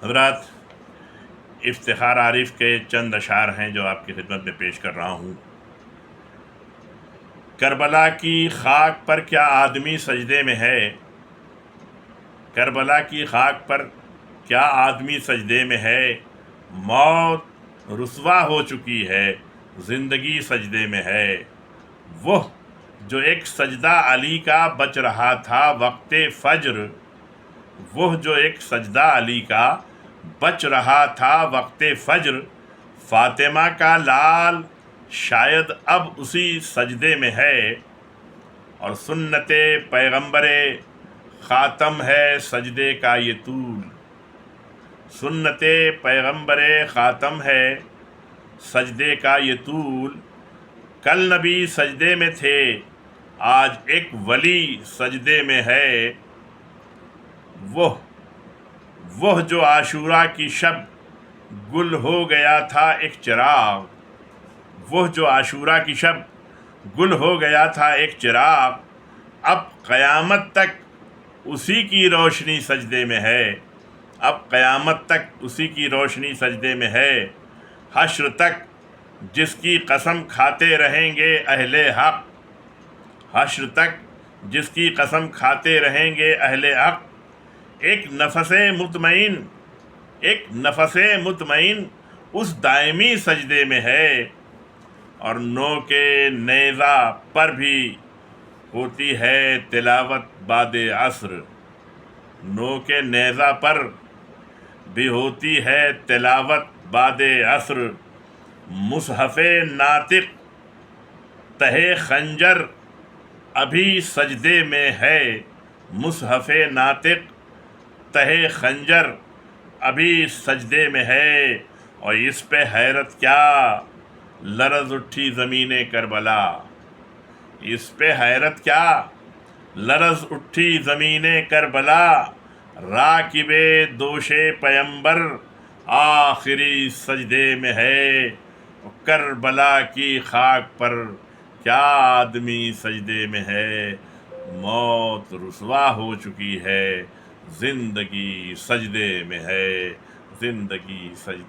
حضرات، افتخار عارف کے چند اشعار ہیں جو آپ کی خدمت میں پیش کر رہا ہوں۔ کربلا کی خاک پر کیا آدمی سجدے میں ہے، کربلا کی خاک پر کیا آدمی سجدے میں ہے، موت رسوا ہو چکی ہے، زندگی سجدے میں ہے۔ وہ جو ایک سجدہ علی کا بچ رہا تھا وقت فجر، وہ جو ایک سجدہ علی کا بچ رہا تھا وقت فجر، فاطمہ کا لال شاید اب اسی سجدے میں ہے۔ اور سنت پیغمبر خاتم ہے سجدے کا یہ طول، سنت پیغمبر خاتم ہے سجدے کا یہ طول۔ کل نبی سجدے میں تھے، آج ایک ولی سجدے میں ہے۔ وہ جو عاشوراء کی شب گل ہو گیا تھا ایک چراغ، وہ جو عاشوراء کی شب گل ہو گیا تھا ایک چراغ، اب قیامت تک اسی کی روشنی سجدے میں ہے، اب قیامت تک اسی کی روشنی سجدے میں ہے۔ حشر تک جس کی قسم کھاتے رہیں گے اہل حق، حشر تک جس کی قسم کھاتے رہیں گے اہل حق، ایک نفس مطمئن اس دائمی سجدے میں ہے۔ اور نوک نیزہ پر بھی ہوتی ہے تلاوت بعد عصر، نوک نیزہ پر بھی ہوتی ہے تلاوت بعد عصر۔ مصحف ناطق تہ خنجر ابھی سجدے میں ہے، مصحف ناطق تہ خنجر ابھی سجدے میں ہے۔ اور اس پہ حیرت کیا لرز اٹھی زمین کربلا، اس پہ حیرت کیا لرز اٹھی زمین کربلا، راکب دوش پیمبر آخری سجدے میں ہے۔ کربلا کی خاک پر کیا آدمی سجدے میں ہے، موت رسوا ہو چکی ہے، زندگی سجدے میں ہے، زندگی سجدے